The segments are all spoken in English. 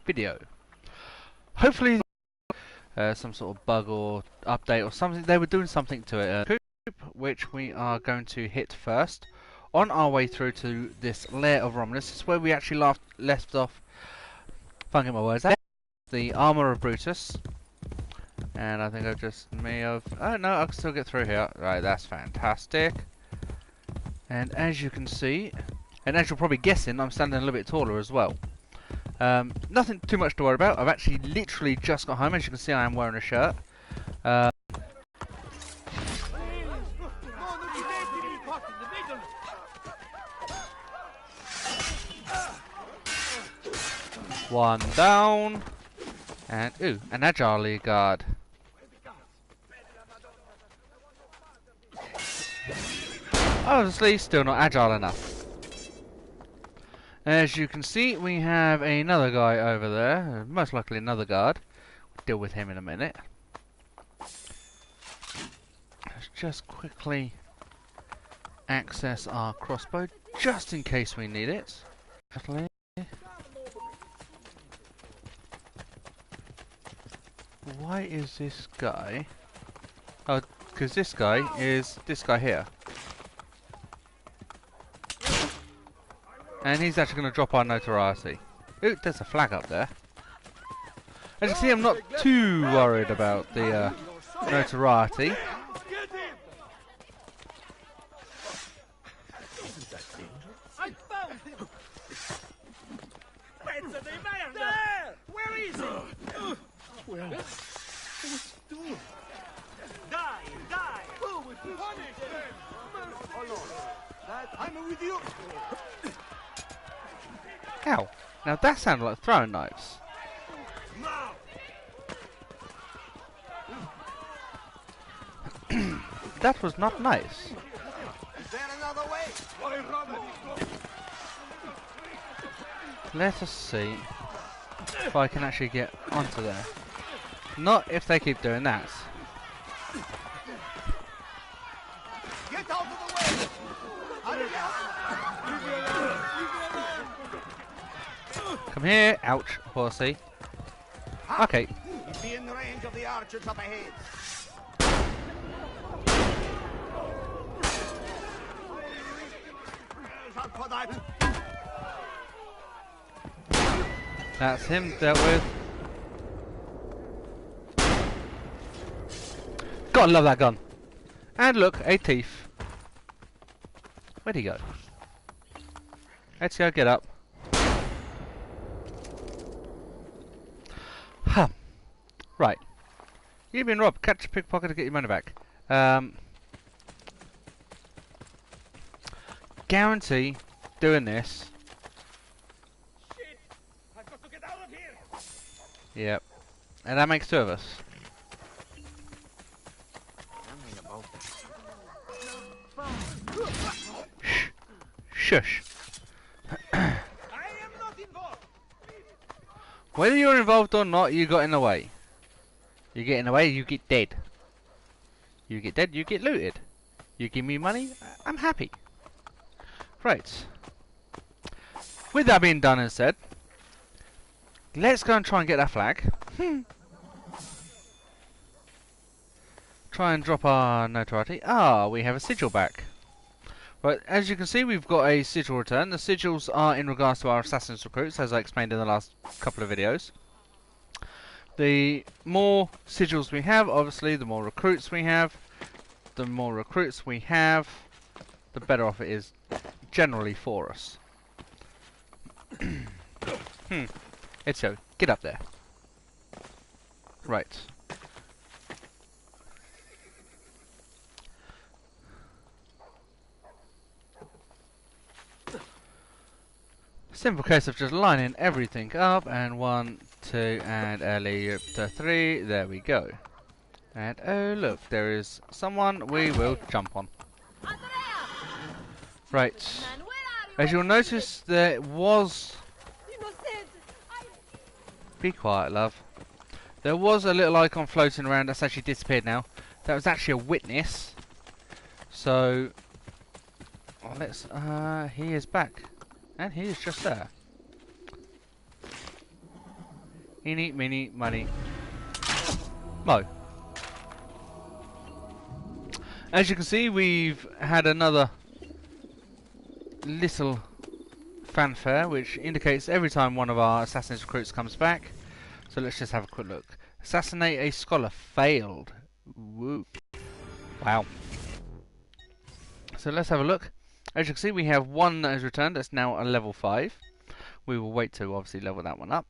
video. Hopefully some sort of bug or update or something. They were doing something to it. Which we are going to hit first on our way through to this lair of Romulus. This is where we actually left off. Can't get my words out. The armor of Brutus. And I think I just may have... Oh no, I can still get through here. Right, that's fantastic. And as you can see, and as you're probably guessing, I'm standing a little bit taller as well. Nothing too much to worry about. I've actually literally just got home. As you can see, I am wearing a shirt. One down. And, ooh, an agile guard. Obviously, still not agile enough. As you can see, we have another guy over there. Most likely another guard. We'll deal with him in a minute. Let's just quickly access our crossbow, just in case we need it. Why is this guy... Oh, because this guy is this guy here. And he's actually going to drop our notoriety. Ooh, there's a flag up there. As you can see, I'm not too worried about the notoriety. Where is he? Well, what's doing? Die! Who would punish them? I'm with you. Ow! Now that sounded like throwing knives. That was not nice. Is there another way? Let us see if I can actually get onto there. Not if they keep doing that. Get out of the way! Come here. Ouch, horsey. Okay. Be in the range of the archers up ahead. For that. That's him dealt with. Gotta love that gun. And look, a thief. Where'd he go? Let's go get up. Huh. Right. You've been robbed. Catch a pickpocket to get your money back. Guarantee doing this. Shit! I've got to get out of here. Yep. And that makes two of us. Shush. I am not involved. Whether you're involved or not, you got in the way. You get in the way, you get dead. You get dead, you get looted. You give me money, I'm happy. Right. With that being done and said, let's go and try and get that flag. Try and drop our notoriety. Ah, we have a sigil back. Right, as you can see, we've got a sigil return. The sigils are in regards to our assassins recruits, as I explained in the last couple of videos. The more sigils we have, obviously, the more recruits we have. The more recruits we have, the better off it is generally for us. Ezio, get up there. Right. Simple case of just lining everything up, and 1, 2, and helicopter 3. There we go. And oh look, there is someone we will jump on. Right. As you'll notice, there was... Be quiet, love. There was a little icon floating around that's actually disappeared now. That was actually a witness. So... Well, let's... he is back. And he is just there. Eeny, meeny, money. Mo. As you can see, we've had another little fanfare, which indicates every time one of our assassin's recruits comes back. So let's just have a quick look. Assassinate a scholar. Failed. Woo. Wow. So let's have a look. As you can see, we have one that has returned. That's now a level 5. We will wait to obviously level that one up.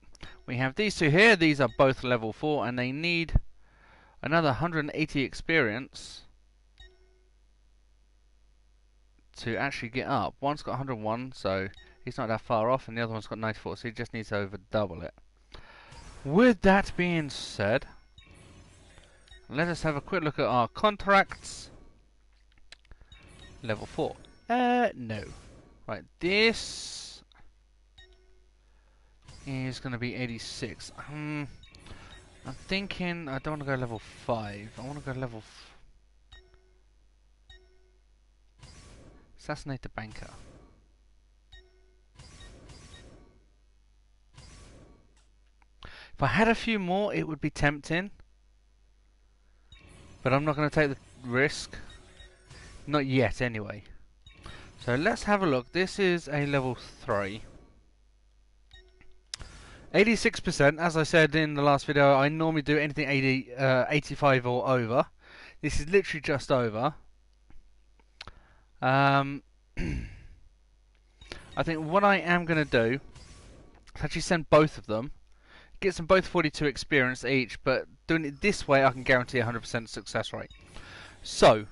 We have these two here. These are both level 4, and they need another 180 experience to actually get up. One's got 101, so he's not that far off, and the other one's got 94, so he just needs to over double it. With that being said, let us have a quick look at our contracts. Level 4. No. Right, this is going to be 86. I'm thinking I don't want to go level 5. I want to go level... Assassinate the banker. If I had a few more, it would be tempting. But I'm not going to take the risk. Not yet, anyway. So let's have a look. This is a level 3. 86%, as I said in the last video, I normally do anything 85 or over. This is literally just over. I think what I am going to do is actually send both of them. Get them both 42 experience each, but doing it this way I can guarantee 100% success rate. So,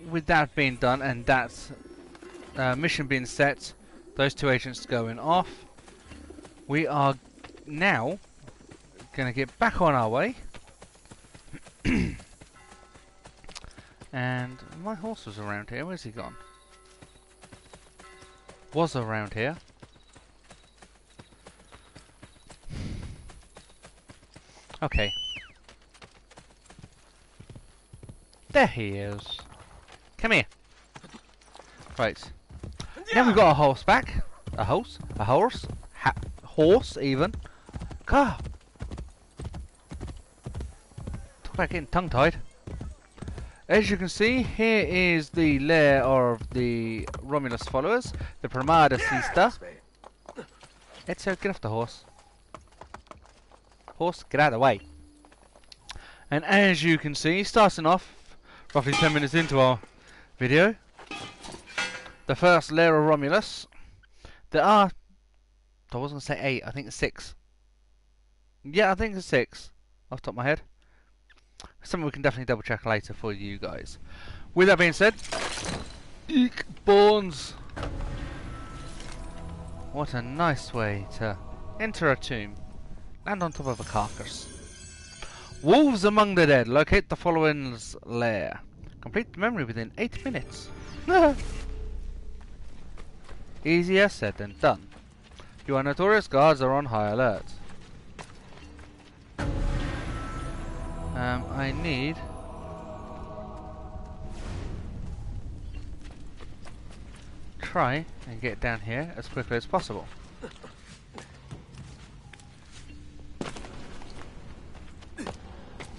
with that being done and that mission being set, those two agents going off, we are now going to get back on our way. And my horse was around here. Where's he gone? Was around here. Okay. There he is. Come here. Right. Now we've got a horse back. A horse? A horse? Horse, even. God. Talk about getting tongue-tied. As you can see, here is the lair of the Romulus followers. The Primada Sister. Ezio, get off the horse. Horse, get out of the way. And as you can see, starting off roughly 10 minutes into our video, the first lair of Romulus. There are, I was going to say 8, I think it's 6. Yeah, I think it's 6 off the top of my head. Something we can definitely double check later for you guys. With that being said, eek, Bones. What a nice way to enter a tomb. Land on top of a carcass. Wolves among the dead. Locate the following's lair. Complete the memory within 8 minutes. Easier said than done. Your notorious guards are on high alert. I need... try and get down here as quickly as possible.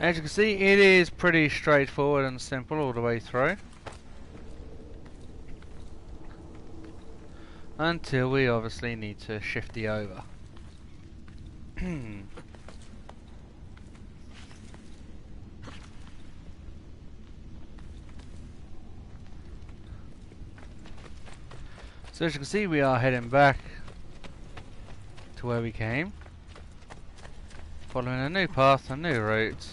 As you can see, it is pretty straightforward and simple all the way through. Until we obviously need to shift the over. So as you can see, we are heading back to where we came. Following a new path, a new route.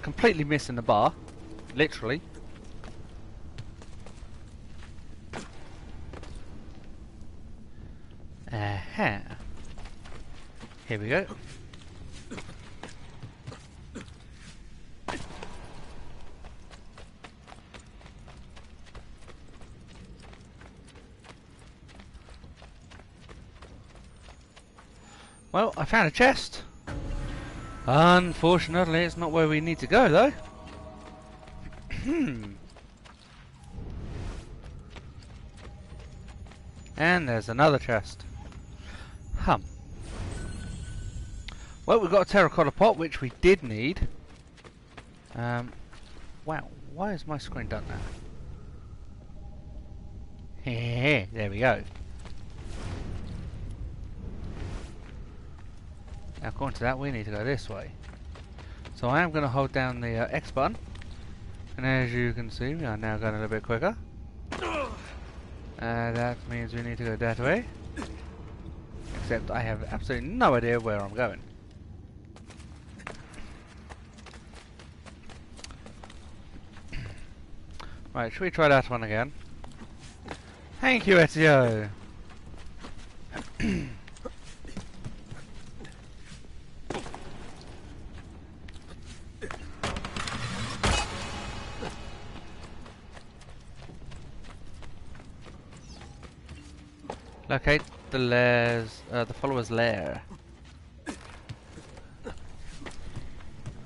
Completely missing the bar. Literally. Aha. Here we go. Well, I found a chest. Unfortunately, it's not where we need to go, though. And there's another chest. Hum. Well, we've got a terracotta pot, which we did need. Wow, why is my screen done that? There we go. Now, according to that, we need to go this way. So I am going to hold down the X button. And as you can see, we are now going a little bit quicker. That means we need to go that way. Except I have absolutely no idea where I'm going. Right, should we try that one again? Thank you, Ezio! Locate the follower's lair.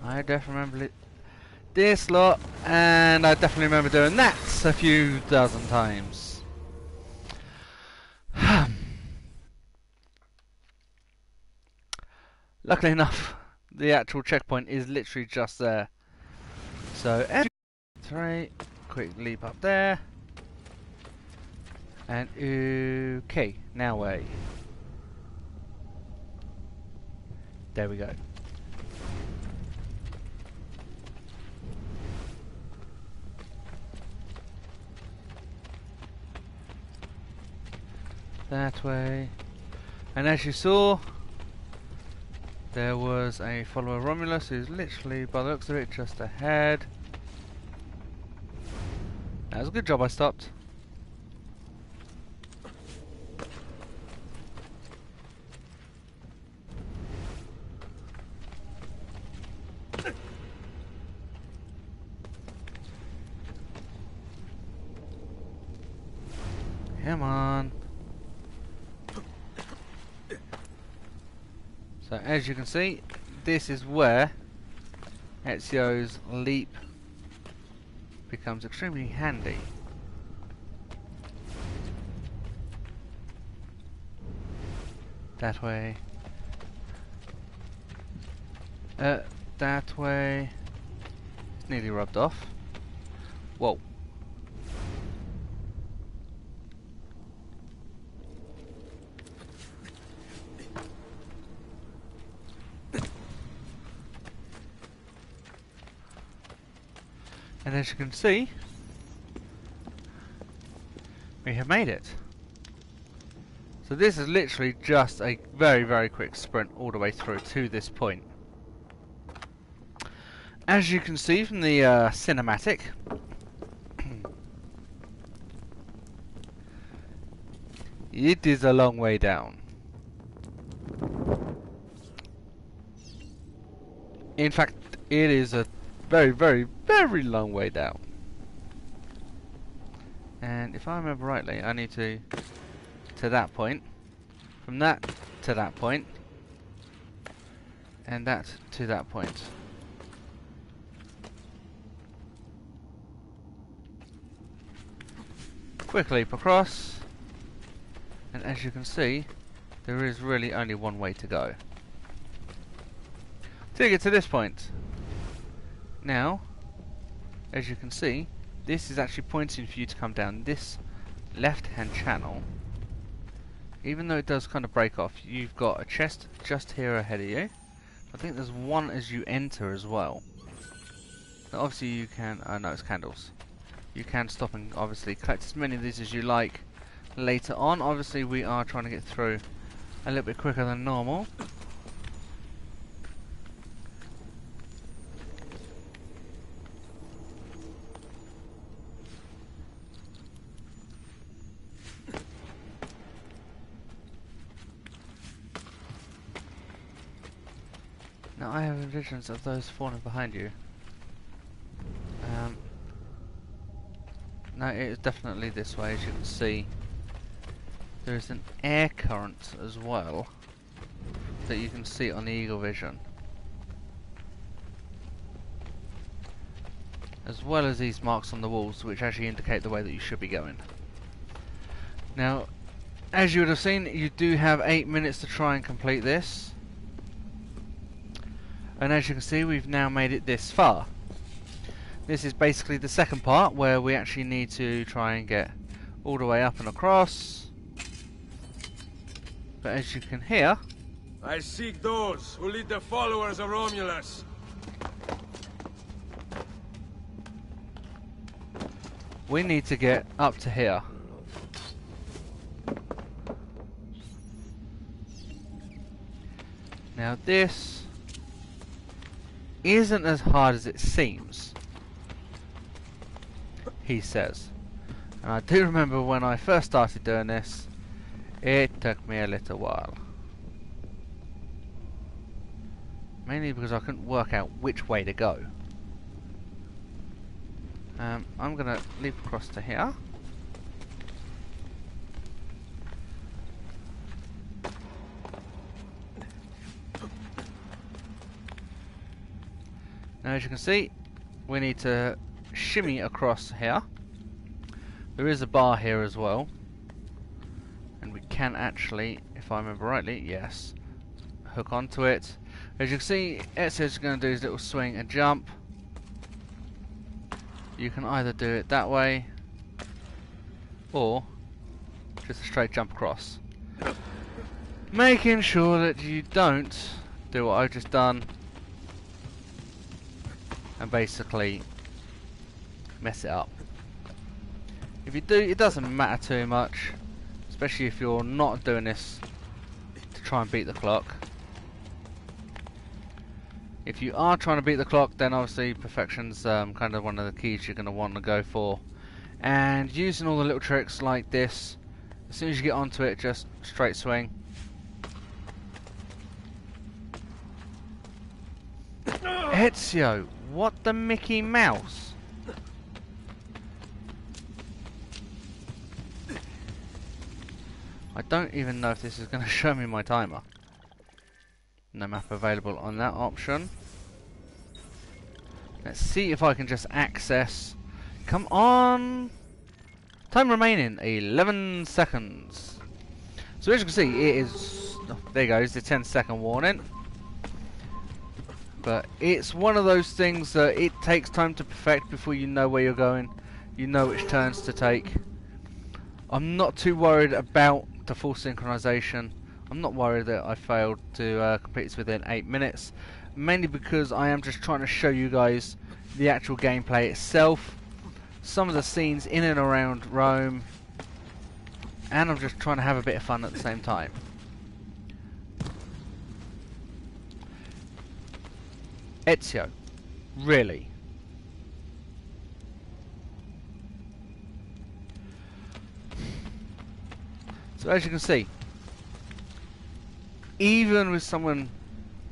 I definitely remember this lot, and I definitely remember doing that a few dozen times. Luckily enough, the actual checkpoint is literally just there. So, three, quick leap up there. And okay, now way. There we go. That way. And as you saw, there was a follower Romulus who's literally, by the looks of it, just ahead. That was a good job I stopped. Come on. So as you can see, this is where Ezio's leap becomes extremely handy. That way. That way. It's nearly rubbed off. Whoa. And as you can see, we have made it. So this is literally just a very, very quick sprint all the way through to this point. As you can see from the cinematic, it is a long way down. In fact, it is a very, very, very long way down. And if I remember rightly, I need to that point, from that to that point, and that to that point. Quick leap across, and as you can see, there is really only one way to go to get to this point. Now, as you can see, this is actually pointing for you to come down this left-hand channel. Even though it does kind of break off, you've got a chest just here ahead of you. I think there's one as you enter as well. Now obviously you can, no, it's candles. You can stop and obviously collect as many of these as you like later on. Obviously we are trying to get through a little bit quicker than normal. Now I have visions of those falling behind you. No, it is definitely this way. As you can see, there is an air current as well that you can see on the Eagle Vision, as well as these marks on the walls which actually indicate the way that you should be going. Now, as you would have seen, you do have 8 minutes to try and complete this. And as you can see, we've now made it this far. This is basically the second part where we actually need to try and get all the way up and across. But as you can hear, I seek those who lead the followers of Romulus. we need to get up to here. Now this isn't as hard as it seems, he says. And I do remember when I first started doing this, it took me a little while. Mainly because I couldn't work out which way to go. I'm gonna leap across to here. Now as you can see, we need to shimmy across here. There is a bar here as well. And we can actually, if I remember rightly, yes, hook onto it. As you can see, Ezio's going to do his little swing and jump. You can either do it that way, or just a straight jump across. Making sure that you don't do what I've just done and basically mess it up. If you do, it doesn't matter too much, especially if you're not doing this to try and beat the clock. If you are trying to beat the clock, then obviously perfection's kind of one of the keys you're going to want to go for. And using all the little tricks like this, as soon as you get onto it, just straight swing. Ezio, what the Mickey Mouse? I don't even know if this is going to show me my timer. No map available on that option. Let's see if I can just access. Come on! Time remaining 11 seconds. So as you can see, it is. Oh, there goes the 10-second warning. But it's one of those things that it takes time to perfect before you know where you're going. You know which turns to take. I'm not too worried about the full synchronization. I'm not worried that I failed to complete this within 8 minutes, mainly because I am just trying to show you guys the actual gameplay itself, some of the scenes in and around Rome, and I'm just trying to have a bit of fun at the same time. Ezio, really? So as you can see, even with someone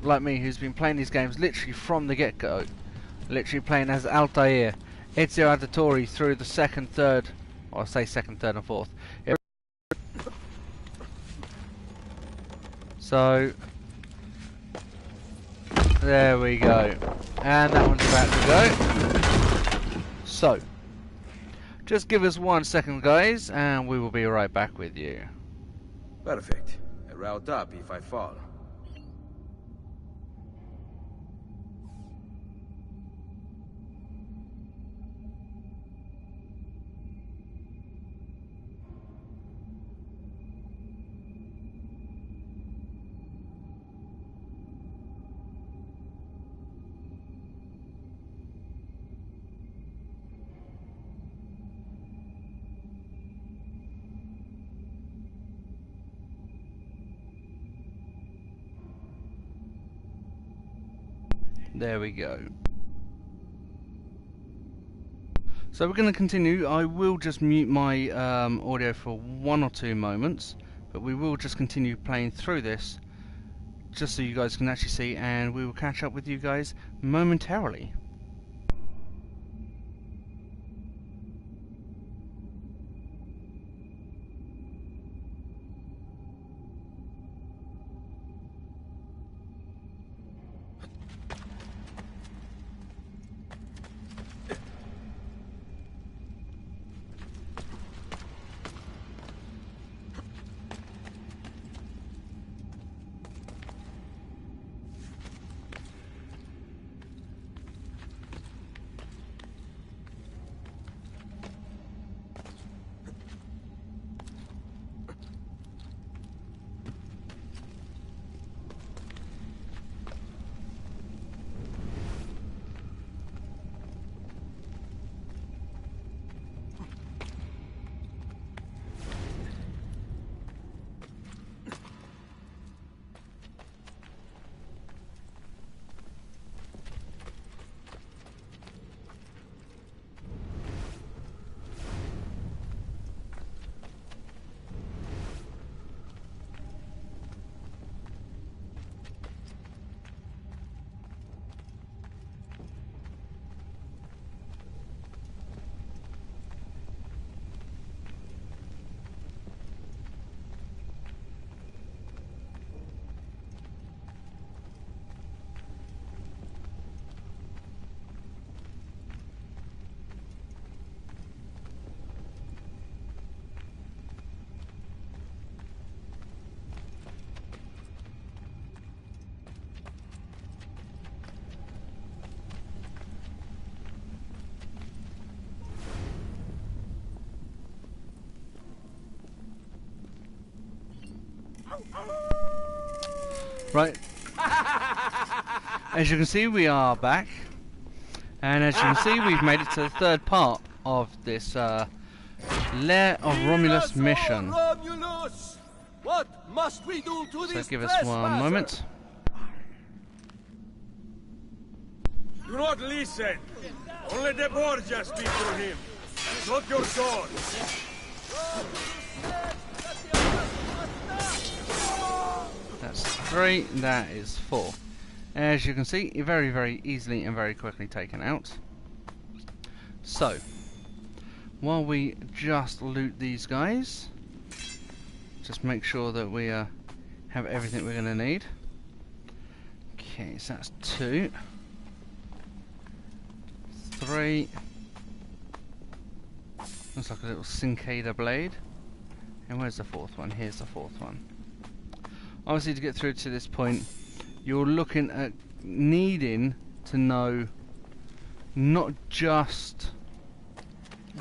like me who's been playing these games literally from the get-go, literally playing as Altair, Ezio Auditore through the second, third, or I say second, third and fourth. So, there we go. And that one's about to go. So, just give us 1 second guys, and we will be right back with you. Perfect. A route up if I fall. There we go. So we're going to continue. I will just mute my audio for 1 or 2 moments, but we will just continue playing through this, just so you guys can actually see, and we will catch up with you guys momentarily. Right. As you can see, we are back. And as you can see, we've made it to the third part of this Lair of Romulus mission. Romulus! What must we do to So this give us one moment. Do not listen. Only the Borgia speak through him. Not your sword. That's 3, that is 4. As you can see, very, very easily and very quickly taken out. So, while we just loot these guys, just make sure that we have everything we're going to need. Okay, so that's 2. 3. Looks like a little Cincada blade. And where's the 4th one? Here's the 4th one. Obviously, to get through to this point, you're looking at needing to know not just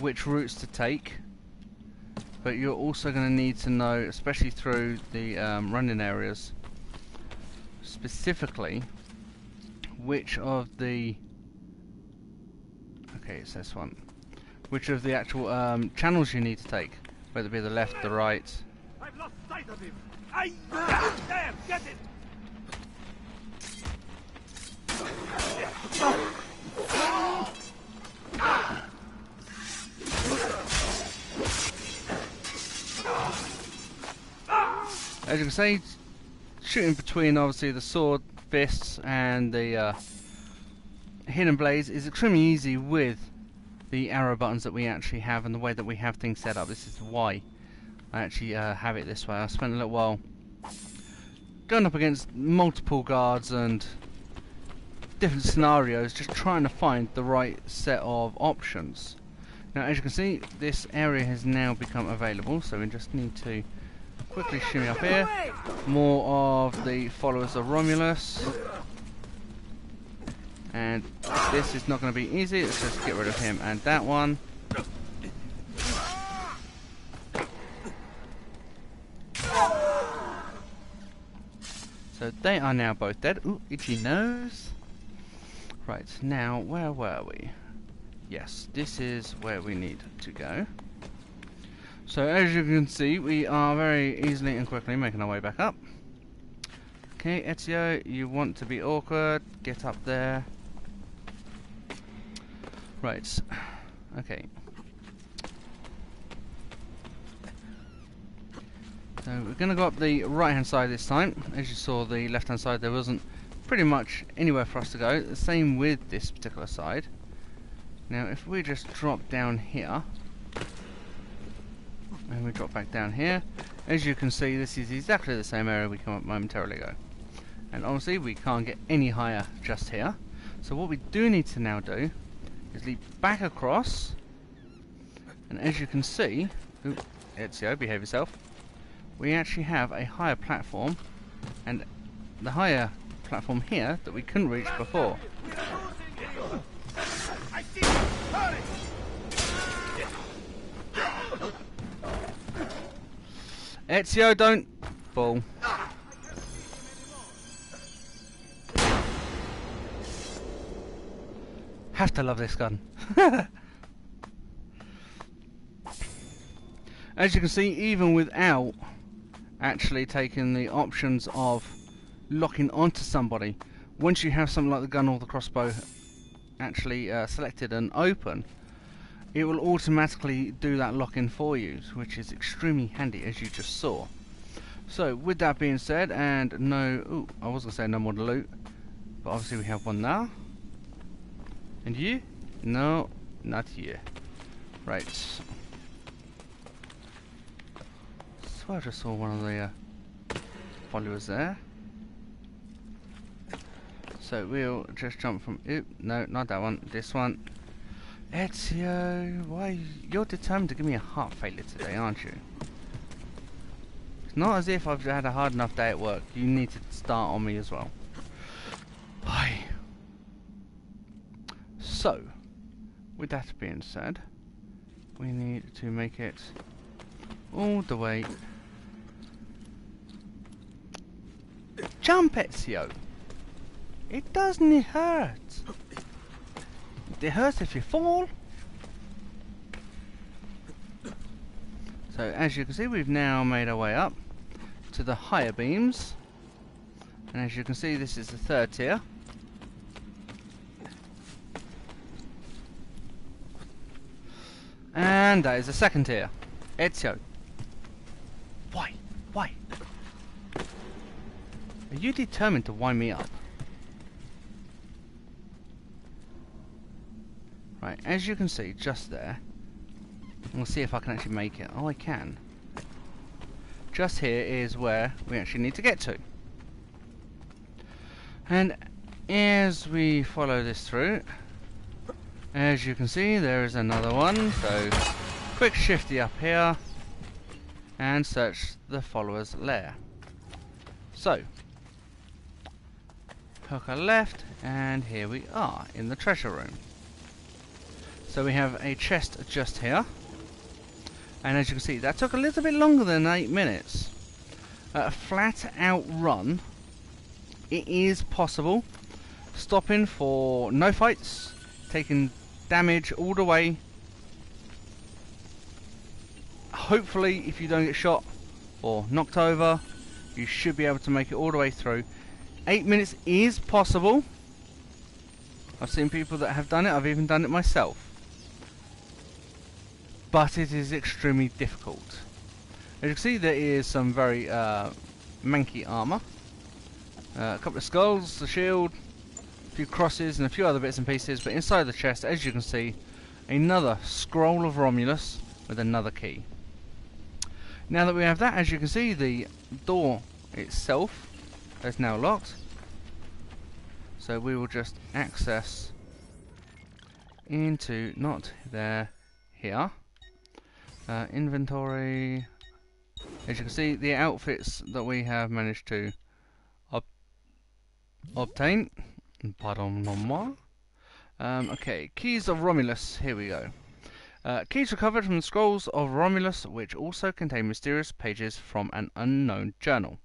which routes to take, but you're also going to need to know, especially through the running areas, specifically which of the it's this one, which of the actual channels you need to take, whether it be the left, the right. I've lost sight of him. There, get it. As you can see, shooting between obviously the sword, fists, and the hidden blades is extremely easy with the arrow buttons that we actually have and the way that we have things set up. This is why I actually have it this way. I spent a little while going up against multiple guards and different scenarios, just trying to find the right set of options. Now, as you can see, this area has now become available, so we just need to quickly shimmy up here. More of the followers of Romulus. And this is not going to be easy. Let's just get rid of him and that one. So they are now both dead. Ooh, itchy nose. Right, now where were we? Yes, this is where we need to go. So as you can see, we are very easily and quickly making our way back up. Okay, Ezio, you want to be awkward. Get up there. Right, okay. So we're going to go up the right hand side this time. As you saw, the left hand side there wasn't pretty much anywhere for us to go. The same with this particular side. Now if we just drop down here, and we drop back down here, as you can see, this is exactly the same area we come up momentarily ago. And obviously we can't get any higher just here. So what we do need to now do is leap back across, and as you can see, ooh, Ezio, behave yourself, we actually have a higher platform, and the higher platform here that we couldn't reach before. Ezio, don't fall. Have to love this gun. As you can see, even without actually taking the options of locking onto somebody, once you have something like the gun or the crossbow actually selected and open, it will automatically do that lock-in for you, which is extremely handy, as you just saw. So with that being said, and no, ooh, I was going to say no more to loot, but obviously we have one now. And you? No, not you. Right. So I just saw one of the followers there. So we'll just jump from, oop, no, not that one, this one. Ezio, why, you're determined to give me a heart failure today, aren't you? It's not as if I've had a hard enough day at work. You need to start on me as well. Bye. So, with that being said, we need to make it all the way jump, Ezio. It doesn't hurt. It hurts if you fall. So as you can see, we've now made our way up to the higher beams. And as you can see, this is the third tier. And that is the second tier. Ezio. Why? Why? Are you determined to wind me up? Right, as you can see, just there. We'll see if I can actually make it. Oh, I can. Just here is where we actually need to get to. And as we follow this through, as you can see, there is another one. So, quick shifty up here and search the follower's lair. So, hook a left, and here we are in the treasure room. So we have a chest just here, and as you can see, that took a little bit longer than 8 minutes. A flat out run. It is possible. Stopping for no fights, taking damage all the way. Hopefully, if you don't get shot or knocked over, you should be able to make it all the way through. 8 minutes is possible. I've seen people that have done it. I've even done it myself. But it is extremely difficult. As you can see, there is some very manky armour. A couple of skulls, a shield, a few crosses and a few other bits and pieces. But inside the chest, as you can see, another scroll of Romulus with another key. Now that we have that, as you can see, the door itself is now locked. So we will just access into, not there, here. Inventory. As you can see, the outfits that we have managed to obtain. Pardon moi. Okay, keys of Romulus. Here we go. Keys recovered from the scrolls of Romulus, which also contain mysterious pages from an unknown journal.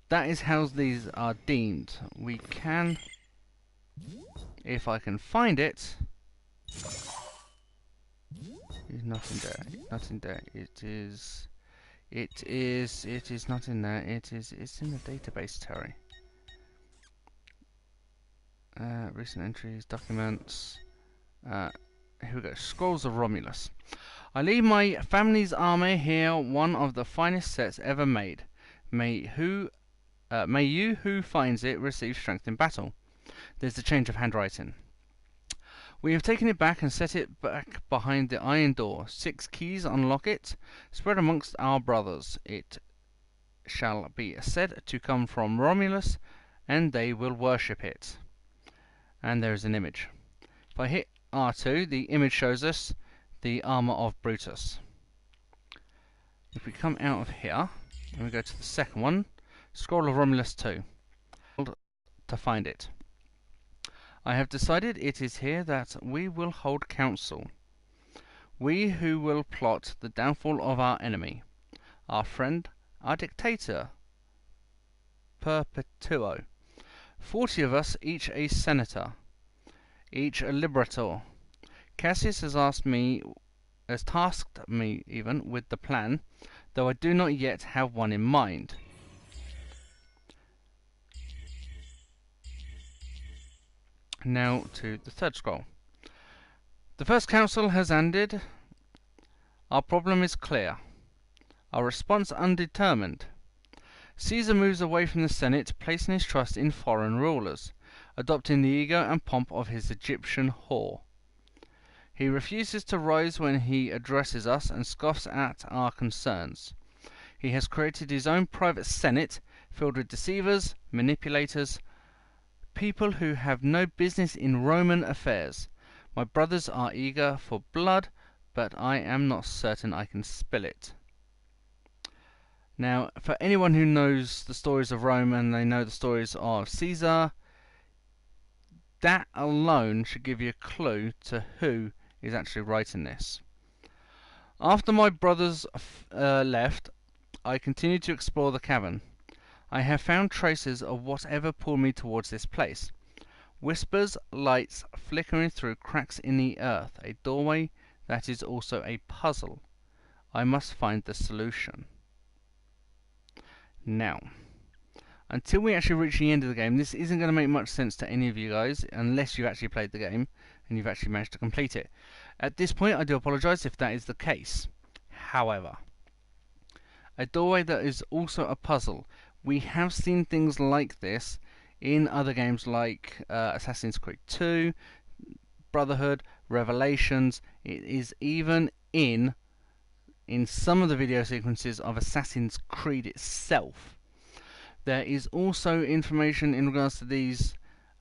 That is how these are deemed. We can, if I can find it. There's nothing there. Nothing there. It is not in there. It's in the database, Terry. Recent entries, documents. Here we go. Scrolls of Romulus. I leave my family's armor here, one of the finest sets ever made. May you who finds it receive strength in battle. There's a change of handwriting. We have taken it back and set it back behind the iron door. 6 keys unlock it, spread amongst our brothers. It shall be said to come from Romulus, and they will worship it. And there is an image. If I hit R2, the image shows us the armor of Brutus. If we come out of here, and we go to the second one, Scroll of Romulus 2, to find it. I have decided it is here that we will hold council. We who will plot the downfall of our enemy, our friend, our dictator, Perpetuo. 40 of us, each a senator, each a liberator. Cassius has tasked me even with the plan, though I do not yet have one in mind. Now to the third scroll. The first council has ended. Our problem is clear. Our response undetermined. Caesar moves away from the Senate, placing his trust in foreign rulers, adopting the ego and pomp of his Egyptian whore. He refuses to rise when he addresses us and scoffs at our concerns. He has created his own private Senate, filled with deceivers, manipulators, people who have no business in Roman affairs. My brothers are eager for blood, but I am not certain I can spill it. Now, for anyone who knows the stories of Rome and they know the stories of Caesar, that alone should give you a clue to who is actually writing this. After my brothers left, I continued to explore the cavern. I have found traces of whatever pulled me towards this place. Whispers, lights flickering through cracks in the earth. A doorway that is also a puzzle. I must find the solution. Now, until we actually reach the end of the game, this isn't going to make much sense to any of you guys, unless you actually played the game and you've actually managed to complete it. At this point, I do apologise if that is the case. However, a doorway that is also a puzzle. We have seen things like this in other games like Assassin's Creed 2, Brotherhood, Revelations. It is even in some of the video sequences of Assassin's Creed itself. There is also information in regards to these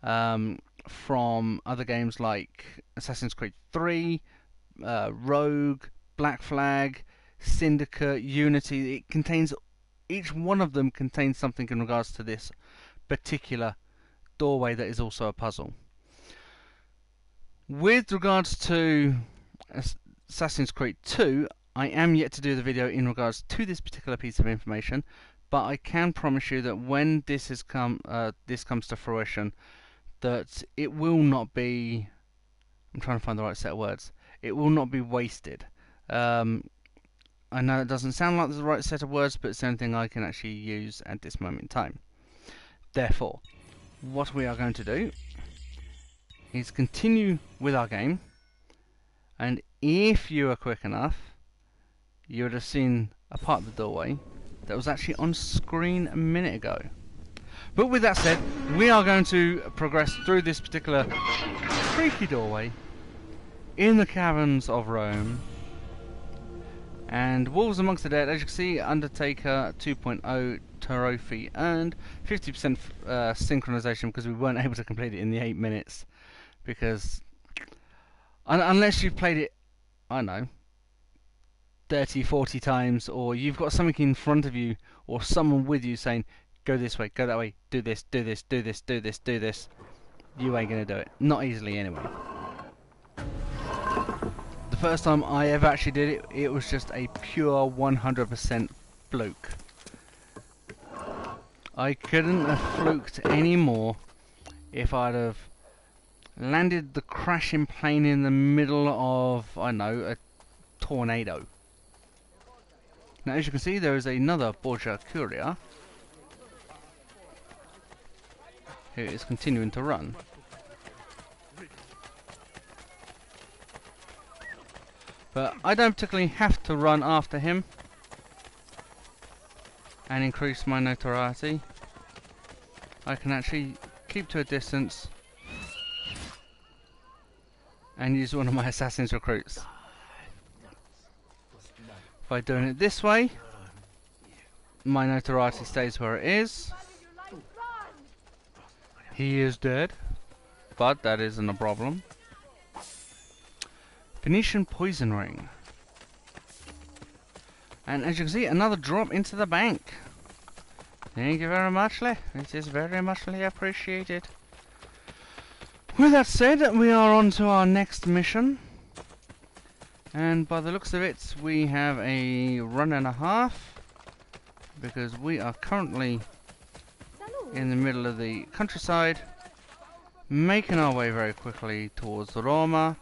from other games like Assassin's Creed 3, Rogue, Black Flag, Syndicate, Unity. It contains, each one of them contains something in regards to this particular doorway that is also a puzzle. With regards to Assassin's Creed 2, I am yet to do the video in regards to this particular piece of information, but I can promise you that when this comes to fruition, that it will not be, I'm trying to find the right set of words, it will not be wasted. I know it doesn't sound like the right set of words, but it's the only thing I can actually use at this moment in time. Therefore, what we are going to do is continue with our game, and if you are quick enough, you would have seen a part of the doorway that was actually on screen a minute ago. But with that said, we are going to progress through this particular freaky doorway in the caverns of Rome. And Wolves Amongst the Dead, as you can see, Undertaker 2.0 trophy earned, 50% synchronization because we weren't able to complete it in the 8 minutes. Because unless you've played it, I don't know, 30, 40 times, or you've got something in front of you or someone with you saying, go this way, go that way, do this, do this, do this, do this, do this, you ain't gonna do it. Not easily anyway. The first time I ever actually did it, it was just a pure 100% fluke. I couldn't have fluked any more if I'd have landed the crashing plane in the middle of, I don't know, a tornado. Now, as you can see, there is another Borgia Curia who is continuing to run. But I don't particularly have to run after him and increase my notoriety. I can actually keep to a distance and use one of my assassin's recruits. By doing it this way, my notoriety stays where it is. He is dead, but that isn't a problem. Venetian poison ring. And as you can see, another drop into the bank. Thank you very much, Lee. It is very muchly appreciated. With that said, we are on to our next mission. And by the looks of it, we have a run and a half, because we are currently in the middle of the countryside, making our way very quickly towards Roma.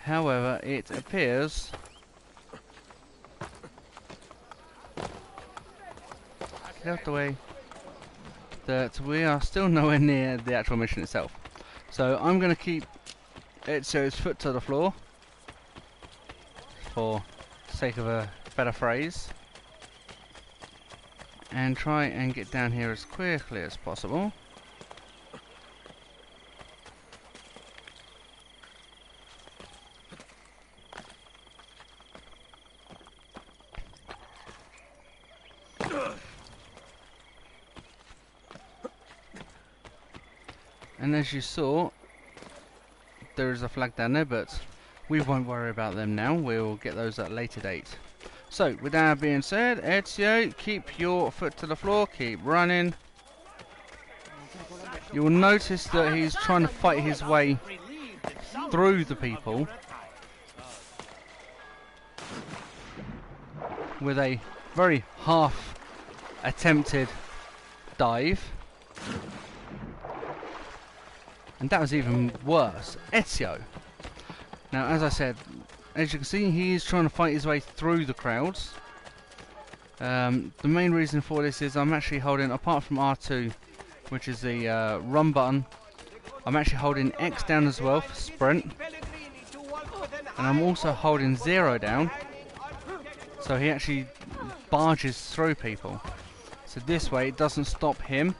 However, it appears get out the way that we are still nowhere near the actual mission itself. So I'm going to keep Ezio's foot to the floor, for sake of a better phrase, and try and get down here as quickly as possible. And as you saw, there is a flag down there, but we won't worry about them now. We'll get those at a later date. So, with that being said, Ezio, keep your foot to the floor, keep running. You'll notice that he's trying to fight his way through the people. with a very half attempted dive. And that was even worse. Ezio. Now, as I said, as you can see, he is trying to fight his way through the crowds. The main reason for this is I'm actually holding, apart from R2, which is the run button, I'm actually holding X down as well for sprint. And I'm also holding 0 down, so he actually barges through people. So this way it doesn't stop him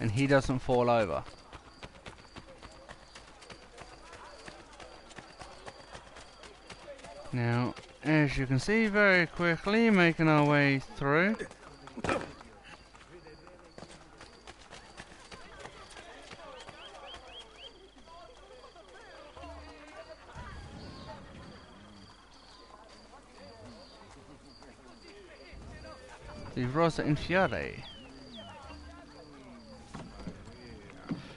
and he doesn't fall over. Now, as you can see, very quickly making our way through. The Rosa Infiare.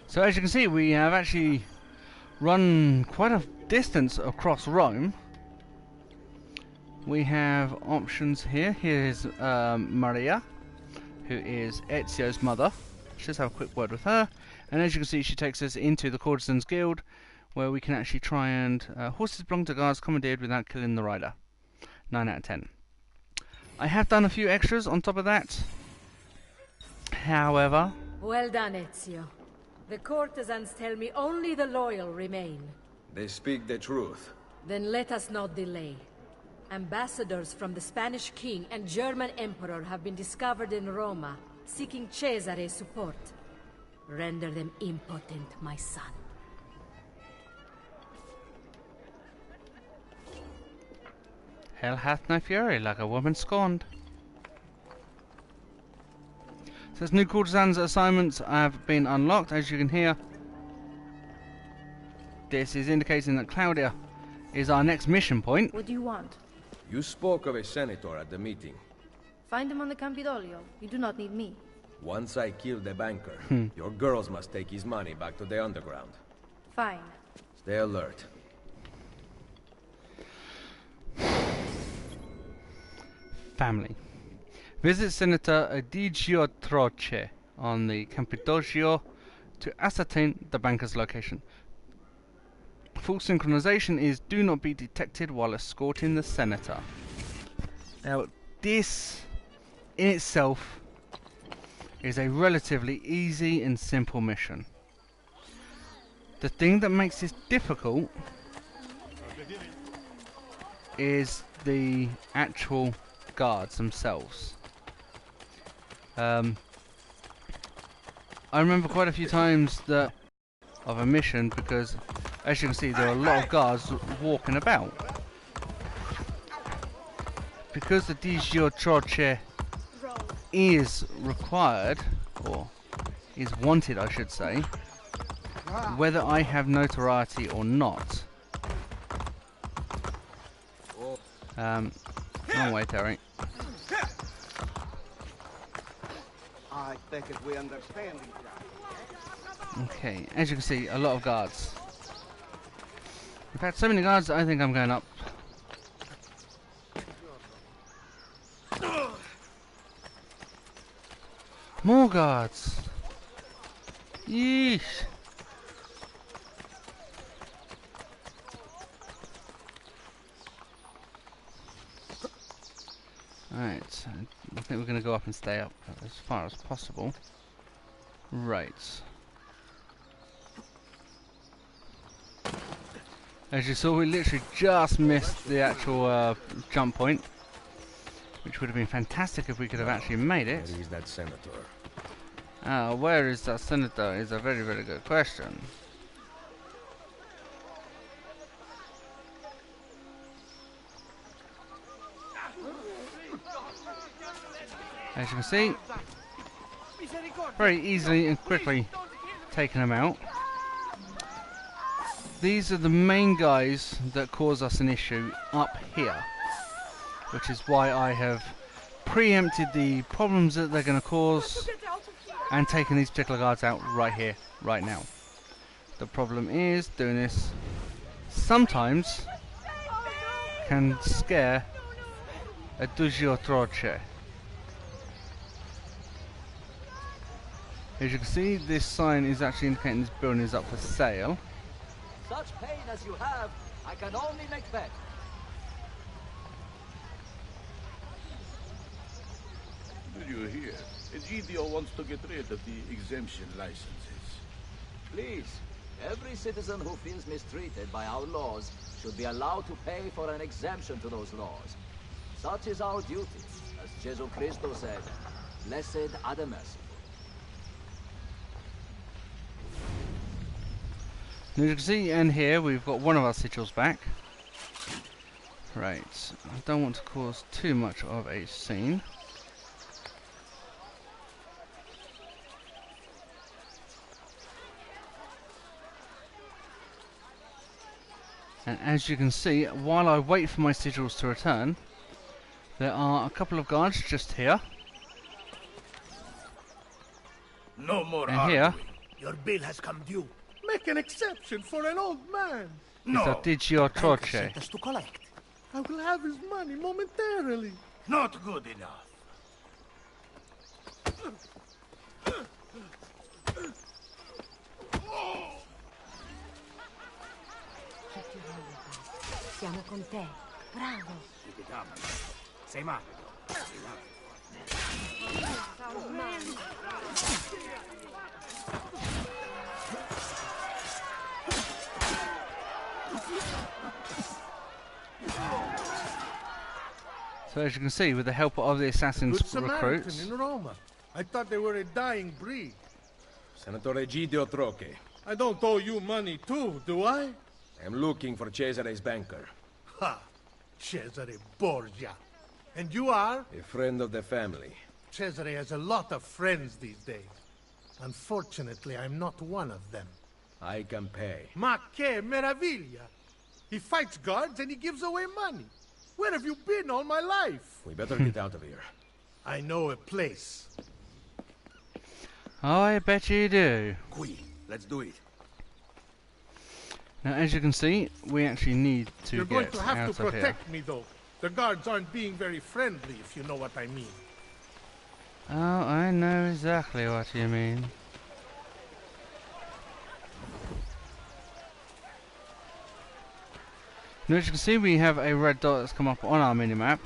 So as you can see, we have actually run quite a distance across Rome. We have options here. Here's Maria, who is Ezio's mother. Let's have a quick word with her. And as you can see, she takes us into the Courtesans Guild, where we can actually try and... horses belong to guards commandeered without killing the rider. 9 out of 10. I have done a few extras on top of that. However... Well done, Ezio. The courtesans tell me only the loyal remain. They speak the truth. Then let us not delay. Ambassadors from the Spanish king and German emperor have been discovered in Roma, seeking Cesare's support. Render them impotent, my son. Hell hath no fury like a woman scorned. Says new courtesans assignments have been unlocked, as you can hear. This is indicating that Claudia is our next mission point. What do you want? You spoke of a senator at the meeting. Find him on the Campidoglio. You do not need me. Once I kill the banker, your girls must take his money back to the underground. Fine. Stay alert. Family. Visit Senator Edigio Troce on the Campidoglio to ascertain the banker's location. Full synchronization is do not be detected while escorting the senator. Now, this in itself is a relatively easy and simple mission. The thing that makes this difficult is the actual guards themselves. I remember quite a few times that of a mission, because as you can see there are a lot of guards walking about. Because the Digio Troce is required, or is wanted I should say, whether I have notoriety or not. Wrong way, Terry. I think if we understand each other. Okay, as you can see, a lot of guards. In fact, so many guards that I think I'm going up. More guards! Yeesh! Right, I think we're going to go up and stay up as far as possible. Right. As you saw, we literally just missed the actual jump point, which would have been fantastic if we could have actually made it. Where is that senator? Where is that senator is a very, very good question. As you can see, very easily and quickly taking them out. These are the main guys that cause us an issue up here, which is why I have preempted the problems that they're going to cause and taken these particular guards out right here, right now. The problem is doing this sometimes can scare Troce. As you can see, this sign is actually indicating this building is up for sale. Such pain as you have, I can only make better. Do you hear? Egidio wants to get rid of the exemption licenses. Please, every citizen who feels mistreated by our laws should be allowed to pay for an exemption to those laws. Such is our duty, as Jesu Christo said, blessed are the merciful. As you can see, and here we've got one of our sigils back. Right, I don't want to cause too much of a scene. And as you can see, while I wait for my sigils to return, there are a couple of guards just here. No more And here, arguing. Your bill has come due. Make an exception for an old man. is No. Odigio Troce. Sent us to collect. I will have his money momentarily. Not good enough. Siamo con te. Bravo. Sei matto. So as you can see, with the help of the assassin's Good Samaritan recruits, in Roma. I thought they were a dying breed. Senator Egidio Troche. I don't owe you money too, do I? I'm looking for Cesare's banker. Ha! Cesare Borgia. And you are? A friend of the family. Cesare has a lot of friends these days. Unfortunately, I'm not one of them. I can pay. Ma che meraviglia! He fights guards and he gives away money. Where have you been all my life? We better get out of here. I know a place. oh, I bet you do. Qui, let's do it. Now, as you can see, we actually need to You're going get to have out to of here. protect me, though. The guards aren't being very friendly, if you know what I mean. Oh, I know exactly what you mean. Now, as you can see, we have a red dot that's come up on our minimap,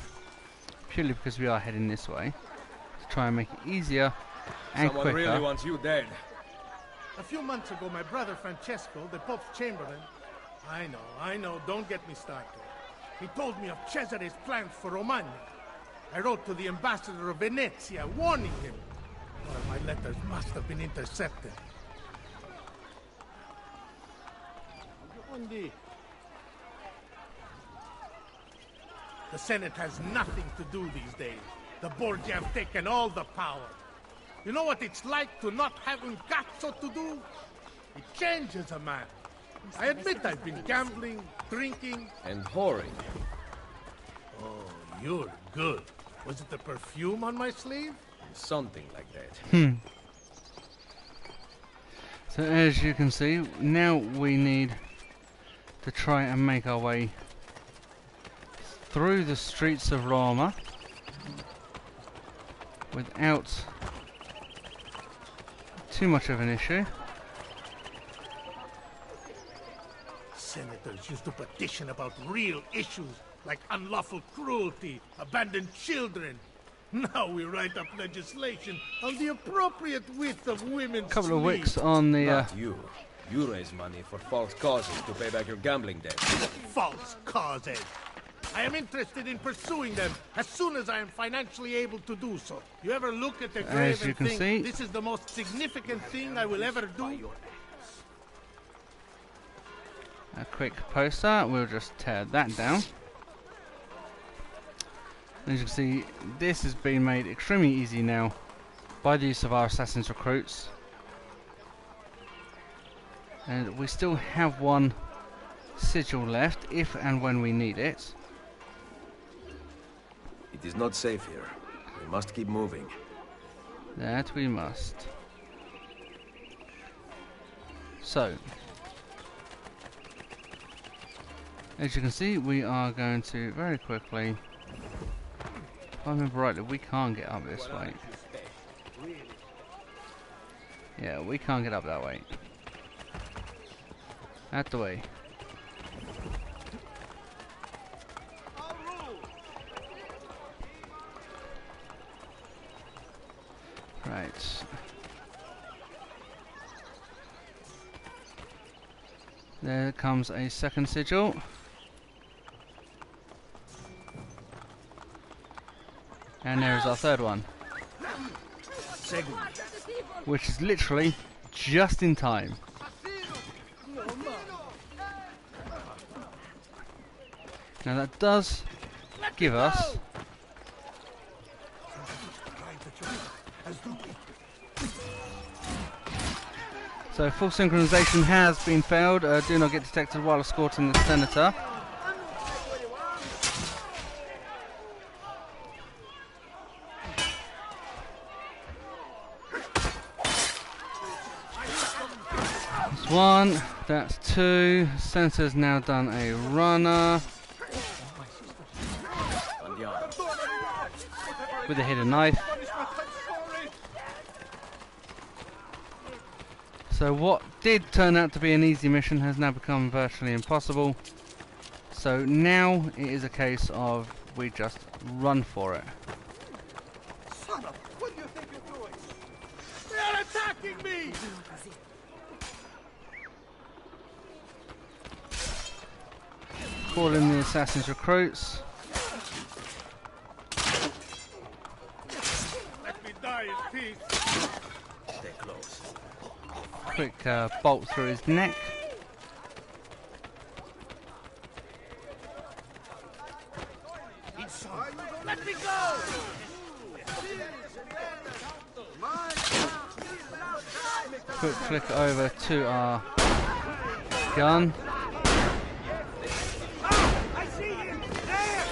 purely because we are heading this way, to try and make it easier and Someone quicker. really wants you dead. A few months ago, my brother Francesco, the Pope's Chamberlain... I know, don't get me started. He told me of Cesare's plans for Romagna. I wrote to the ambassador of Venezia, warning him. Well, my letters must have been intercepted. The Senate has nothing to do these days. The Borgia have taken all the power. You know what it's like to not have un cazzo to do? It changes a man. I admit I've been gambling, drinking. And whoring. Oh, you're good. Was it the perfume on my sleeve? Something like that. So as you can see, now we need to try and make our way through the streets of Roma without too much of an issue. Senators used to petition about real issues like unlawful cruelty, abandoned children. Now we write up legislation on the appropriate width of women's Couple of sleeves. wicks on the Not you. You raise money for false causes to pay back your gambling debt. False causes. I am interested in pursuing them as soon as I am financially able to do so. You ever look at the grave you and can think, see- this is the most significant thing I will ever do? a quick poster, we'll just tear that down. As you can see, this has been made extremely easy now by the use of our assassin's recruits. And we still have one sigil left if and when we need it. It is not safe here. We must keep moving. That we must. So, as you can see, we are going to very quickly If I remember rightly, we can't get up this way. Yeah, we can't get up that way. Out the way. Right. There comes a second sigil. And there's our third one. Which is literally just in time. Now that does give us so full synchronization has been failed. Do not get detected while escorting the senator. That's one, that's two. Senator's now done a runner with a hidden knife. So what did turn out to be an easy mission has now become virtually impossible. So now it is a case of we just run for it. Son of, what do you think you're doing? They are attacking me! Call in the assassin's recruits. Let me die in peace. Stay close. Quick bolt through his neck. Let me go! Quick flick over to our gun. I see him! There!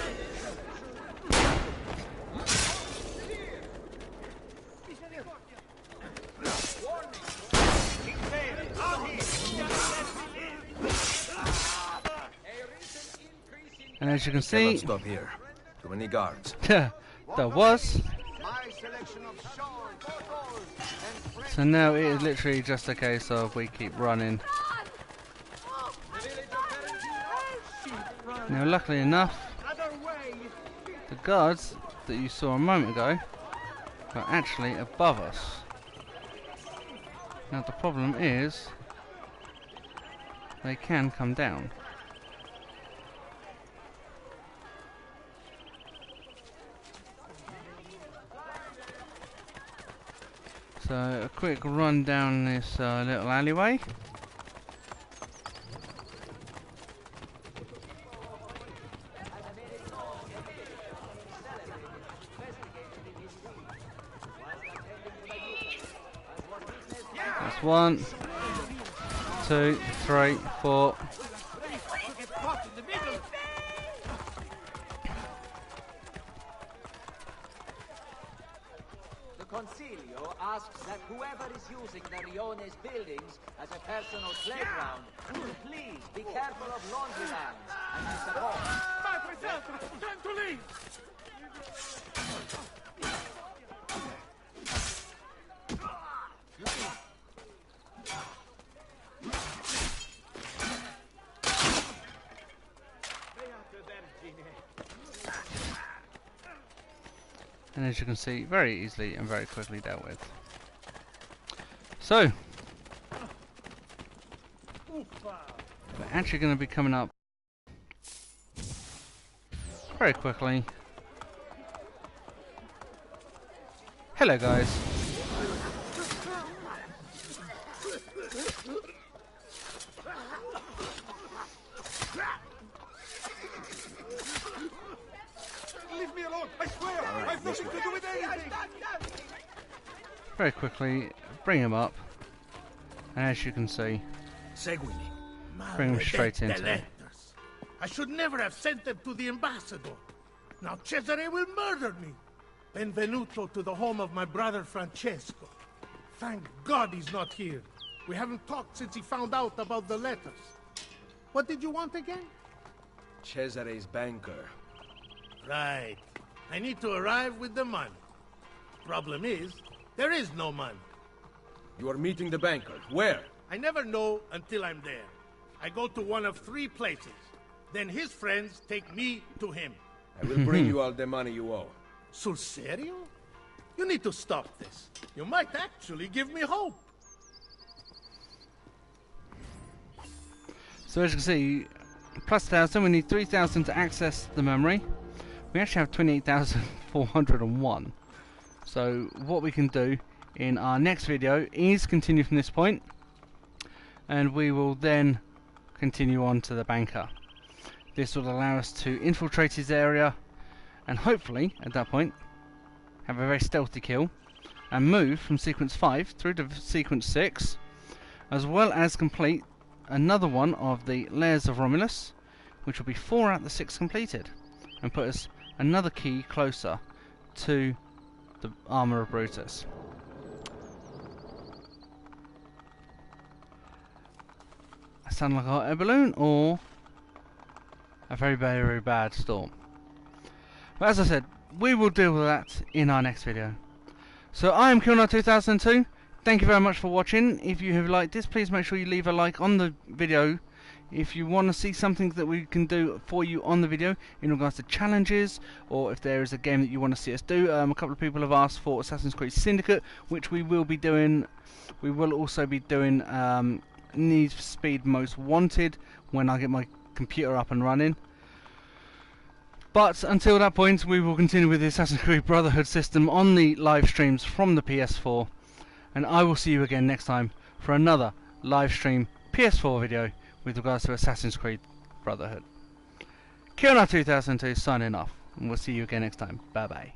And as you can Cannot see, stop here. Too many guards. there was. So now it is literally just a case of we keep running. Now luckily enough, the guards that you saw a moment ago are actually above us. Now the problem is, they can come down. So a quick run down this little alleyway. That's 1, 2, 3, 4. The Concilio asks that whoever is using the Rione's buildings as a personal playground should please be careful of laundrylands and Mr. Hall. Time to leave! And as you can see, very easily and very quickly dealt with. So, we're actually going to be coming up very quickly. Hello guys. Leave me alone! I swear! I've nothing to do with anything! Very quickly, bring him up. And as you can see, bring him straight into it. I should never have sent them to the ambassador. Now Cesare will murder me. Benvenuto to the home of my brother Francesco. Thank God he's not here. We haven't talked since he found out about the letters. What did you want again? Cesare's banker. Right. I need to arrive with the money. Problem is, there is no money. You are meeting the banker. Where? I never know until I'm there. I go to one of 3 places. Then his friends take me to him. I will bring you all the money you owe. Sul serio? You need to stop this. You might actually give me hope. So as you can see, plus 1,000, we need 3,000 to access the memory. We actually have 28,401. So what we can do in our next video is continue from this point, and we will then continue on to the banker. This will allow us to infiltrate his area and hopefully at that point have a very stealthy kill and move from sequence 5 through to sequence 6, as well as complete another one of the layers of Romulus, which will be 4 out of the 6 completed, and put us another key closer to the armor of Brutus. I sound like a hot air balloon or a very, very, very bad storm. But as I said, we will deal with that in our next video. So I am Kilnar2002. Thank you very much for watching. If you have liked this, please make sure you leave a like on the video. If you want to see something that we can do for you on the video in regards to challenges, or if there is a game that you want to see us do, a couple of people have asked for Assassin's Creed Syndicate, which we will be doing. We will also be doing Need for Speed Most Wanted when I get my computer up and running. But until that point, we will continue with the Assassin's Creed Brotherhood system on the live streams from the PS4, and I will see you again next time for another live stream PS4 video with regards to Assassin's Creed Brotherhood. Kilnar2002 signing off, and we'll see you again next time. Bye bye.